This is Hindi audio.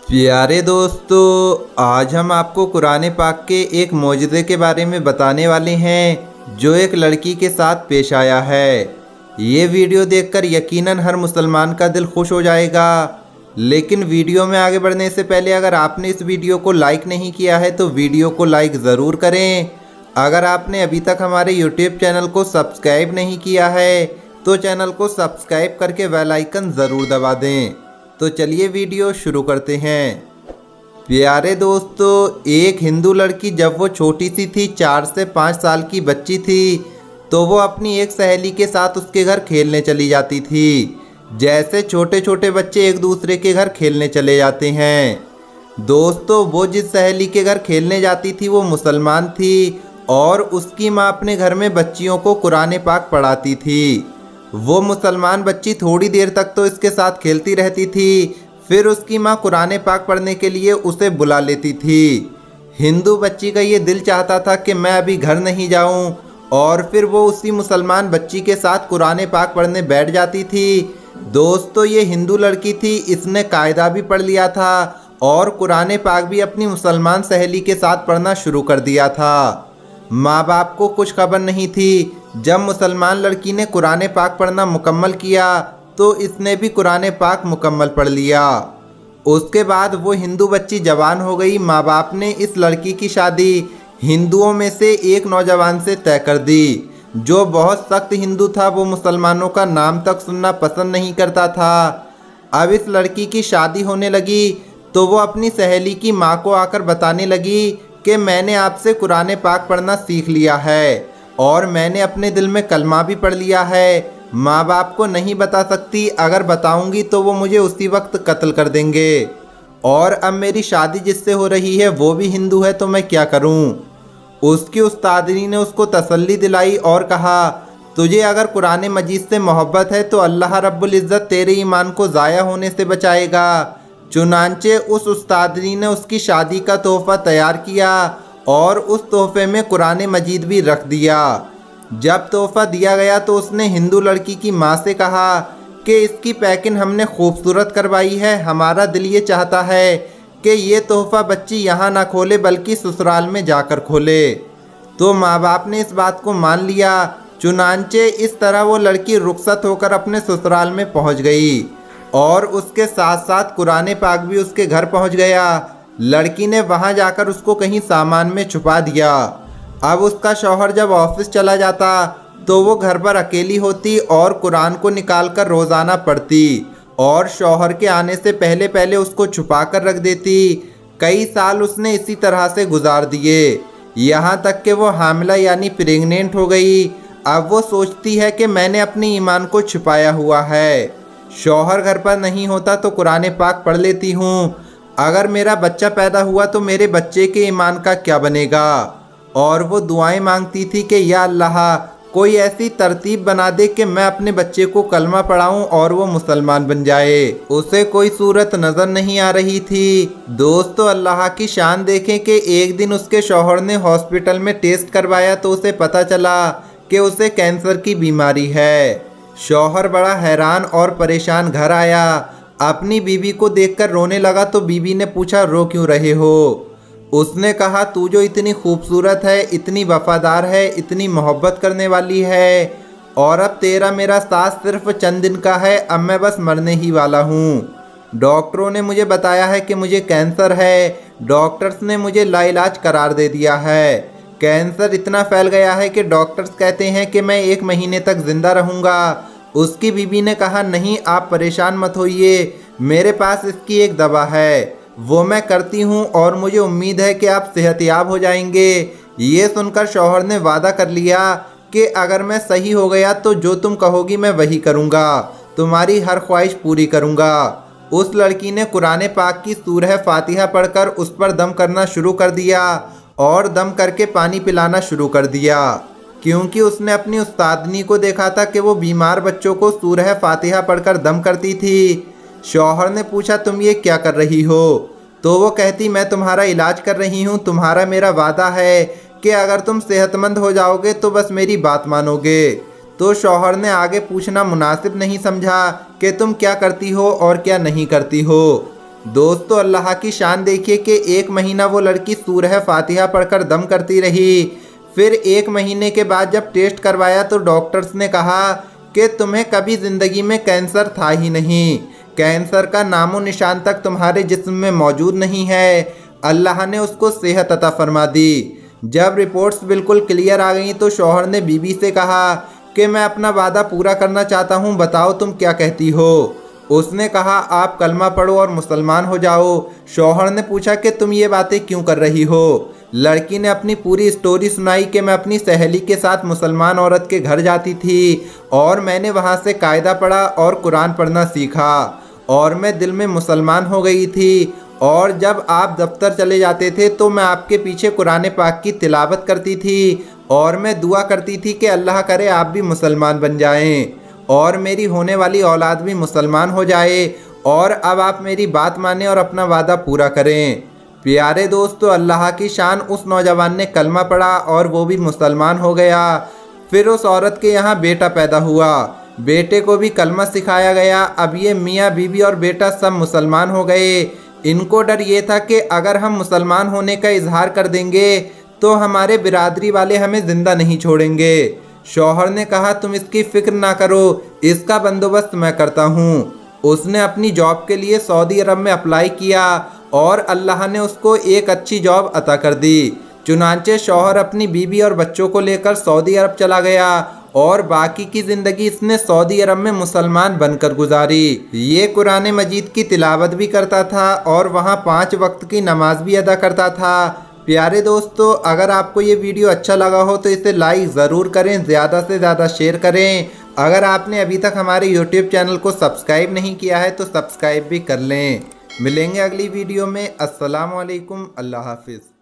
प्यारे दोस्तों, आज हम आपको कुरान पाक के एक मौजज़े के बारे में बताने वाले हैं जो एक लड़की के साथ पेश आया है। ये वीडियो देखकर यकीनन हर मुसलमान का दिल खुश हो जाएगा। लेकिन वीडियो में आगे बढ़ने से पहले अगर आपने इस वीडियो को लाइक नहीं किया है तो वीडियो को लाइक ज़रूर करें। अगर आपने अभी तक हमारे यूट्यूब चैनल को सब्सक्राइब नहीं किया है तो चैनल को सब्सक्राइब करके बेल आइकन ज़रूर दबा दें। तो चलिए वीडियो शुरू करते हैं। प्यारे दोस्तों, एक हिंदू लड़की जब वो छोटी सी थी, 4 से 5 साल की बच्ची थी, तो वो अपनी एक सहेली के साथ उसके घर खेलने चली जाती थी। जैसे छोटे छोटे बच्चे एक दूसरे के घर खेलने चले जाते हैं। दोस्तों, वो जिस सहेली के घर खेलने जाती थी वो मुसलमान थी और उसकी माँ अपने घर में बच्चियों को कुरान पाक पढ़ाती थी। वो मुसलमान बच्ची थोड़ी देर तक तो इसके साथ खेलती रहती थी, फिर उसकी माँ कुरान पाक पढ़ने के लिए उसे बुला लेती थी। हिंदू बच्ची का ये दिल चाहता था कि मैं अभी घर नहीं जाऊं, और फिर वो उसी मुसलमान बच्ची के साथ कुरान पाक पढ़ने बैठ जाती थी। दोस्तों, ये हिंदू लड़की थी, इसने कायदा भी पढ़ लिया था और कुरान पाक भी अपनी मुसलमान सहेली के साथ पढ़ना शुरू कर दिया था। माँ बाप को कुछ खबर नहीं थी। जब मुसलमान लड़की ने कुरान पाक पढ़ना मुकम्मल किया तो इसने भी कुरान पाक मुकम्मल पढ़ लिया। उसके बाद वो हिंदू बच्ची जवान हो गई। माँ बाप ने इस लड़की की शादी हिंदुओं में से एक नौजवान से तय कर दी जो बहुत सख्त हिंदू था। वो मुसलमानों का नाम तक सुनना पसंद नहीं करता था। अब इस लड़की की शादी होने लगी तो वो अपनी सहेली की माँ को आकर बताने लगी कि मैंने आपसे कुरान पाक पढ़ना सीख लिया है और मैंने अपने दिल में कलमा भी पढ़ लिया है। माँ बाप को नहीं बता सकती, अगर बताऊंगी तो वो मुझे उसी वक्त कत्ल कर देंगे। और अब मेरी शादी जिससे हो रही है वो भी हिंदू है, तो मैं क्या करूं? उसकी उस्तादनी ने उसको तसल्ली दिलाई और कहा, तुझे अगर कुरान मजीद से मोहब्बत है तो अल्लाह रब्बुल इज़्ज़त तेरे ईमान को ज़ाया होने से बचाएगा। चुनांचे उस उस्तादनी ने उसकी शादी का तोहफ़ा तैयार किया और उस तोहफे में कुरान मजीद भी रख दिया। जब तोहफ़ा दिया गया तो उसने हिंदू लड़की की माँ से कहा कि इसकी पैकिंग हमने खूबसूरत करवाई है, हमारा दिल ये चाहता है कि ये तोहफ़ा बच्ची यहाँ ना खोले बल्कि ससुराल में जाकर खोले। तो माँ बाप ने इस बात को मान लिया। चुनांचे इस तरह वो लड़की रुखसत होकर अपने ससुराल में पहुँच गई और उसके साथ साथ कुरान पाक भी उसके घर पहुँच गया। लड़की ने वहां जाकर उसको कहीं सामान में छुपा दिया। अब उसका शौहर जब ऑफिस चला जाता तो वो घर पर अकेली होती और कुरान को निकालकर रोज़ाना पढ़ती और शौहर के आने से पहले पहले उसको छुपा कर रख देती। कई साल उसने इसी तरह से गुजार दिए, यहाँ तक कि वो हामिला यानी प्रेग्नेंट हो गई। अब वो सोचती है कि मैंने अपने ईमान को छुपाया हुआ है, शौहर घर पर नहीं होता तो कुरान पाक पढ़ लेती हूँ। अगर मेरा बच्चा पैदा हुआ तो मेरे बच्चे के ईमान का क्या बनेगा? और वो दुआएं मांगती थी कि या अल्लाह, कोई ऐसी तरतीब बना दे कि मैं अपने बच्चे को कलमा पढ़ाऊं और वो मुसलमान बन जाए। उसे कोई सूरत नज़र नहीं आ रही थी। दोस्तों, अल्लाह की शान देखें कि एक दिन उसके शौहर ने हॉस्पिटल में टेस्ट करवाया तो उसे पता चला कि उसे कैंसर की बीमारी है। शौहर बड़ा हैरान और परेशान घर आया, अपनी बीवी को देखकर रोने लगा तो बीवी ने पूछा, रो क्यों रहे हो? उसने कहा, तू जो इतनी खूबसूरत है, इतनी वफादार है, इतनी मोहब्बत करने वाली है, और अब तेरा मेरा साथ सिर्फ चंद दिन का है, अब मैं बस मरने ही वाला हूँ। डॉक्टरों ने मुझे बताया है कि मुझे कैंसर है। डॉक्टर्स ने मुझे लाइलाज करार दे दिया है। कैंसर इतना फैल गया है कि डॉक्टर्स कहते हैं कि मैं 1 महीने तक जिंदा रहूँगा। उसकी बीवी ने कहा, नहीं आप परेशान मत होइए, मेरे पास इसकी एक दवा है, वो मैं करती हूँ और मुझे उम्मीद है कि आप सेहतयाब हो जाएंगे। ये सुनकर शौहर ने वादा कर लिया कि अगर मैं सही हो गया तो जो तुम कहोगी मैं वही करूँगा, तुम्हारी हर ख्वाहिश पूरी करूँगा। उस लड़की ने कुरान पाक की सूरह फातिहा पढ़कर उस पर दम करना शुरू कर दिया और दम करके पानी पिलाना शुरू कर दिया, क्योंकि उसने अपनी उस्तादनी को देखा था कि वो बीमार बच्चों को सूरह फातिहा पढ़कर दम करती थी। शौहर ने पूछा, तुम ये क्या कर रही हो? तो वो कहती, मैं तुम्हारा इलाज कर रही हूँ, तुम्हारा मेरा वादा है कि अगर तुम सेहतमंद हो जाओगे तो बस मेरी बात मानोगे। तो शौहर ने आगे पूछना मुनासिब नहीं समझा कि तुम क्या करती हो और क्या नहीं करती हो। दोस्तों अल्लाह की शान देखिए कि 1 महीना वो लड़की सूरह फातिहा पढ़कर दम करती रही। फिर 1 महीने के बाद जब टेस्ट करवाया तो डॉक्टर्स ने कहा कि तुम्हें कभी ज़िंदगी में कैंसर था ही नहीं, कैंसर का नामो निशान तक तुम्हारे जिस्म में मौजूद नहीं है। अल्लाह ने उसको सेहत अता फरमा दी। जब रिपोर्ट्स बिल्कुल क्लियर आ गई तो शौहर ने बीवी से कहा कि मैं अपना वादा पूरा करना चाहता हूँ, बताओ तुम क्या कहती हो। उसने कहा आप कलमा पढ़ो और मुसलमान हो जाओ। शौहर ने पूछा कि तुम ये बातें क्यों कर रही हो। लड़की ने अपनी पूरी स्टोरी सुनाई कि मैं अपनी सहेली के साथ मुसलमान औरत के घर जाती थी और मैंने वहाँ से कायदा पढ़ा और कुरान पढ़ना सीखा और मैं दिल में मुसलमान हो गई थी। और जब आप दफ्तर चले जाते थे तो मैं आपके पीछे कुरान पाक की तिलावत करती थी और मैं दुआ करती थी कि अल्लाह करे आप भी मुसलमान बन जाएं और मेरी होने वाली औलाद भी मुसलमान हो जाए। और अब आप मेरी बात मानें और अपना वादा पूरा करें। प्यारे दोस्तों अल्लाह की शान, उस नौजवान ने कलमा पढ़ा और वो भी मुसलमान हो गया। फिर उस औरत के यहाँ बेटा पैदा हुआ, बेटे को भी कलमा सिखाया गया। अब ये मियाँ बीवी और बेटा सब मुसलमान हो गए। इनको डर ये था कि अगर हम मुसलमान होने का इजहार कर देंगे तो हमारे बिरादरी वाले हमें ज़िंदा नहीं छोड़ेंगे। शौहर ने कहा तुम इसकी फ़िक्र ना करो, इसका बंदोबस्त मैं करता हूँ। उसने अपनी जॉब के लिए सऊदी अरब में अप्लाई किया और अल्लाह ने उसको एक अच्छी जॉब अता कर दी। चुनांचे शौहर अपनी बीवी और बच्चों को लेकर सऊदी अरब चला गया और बाकी की ज़िंदगी इसने सऊदी अरब में मुसलमान बनकर गुजारी। ये कुरान मजीद की तिलावत भी करता था और वहाँ 5 वक्त की नमाज भी अदा करता था। प्यारे दोस्तों अगर आपको ये वीडियो अच्छा लगा हो तो इसे लाइक ज़रूर करें, ज़्यादा से ज़्यादा शेयर करें। अगर आपने अभी तक हमारे YouTube चैनल को सब्सक्राइब नहीं किया है तो सब्सक्राइब भी कर लें। मिलेंगे अगली वीडियो में। अस्सलाम वालेकुम, अल्लाह हाफिज़।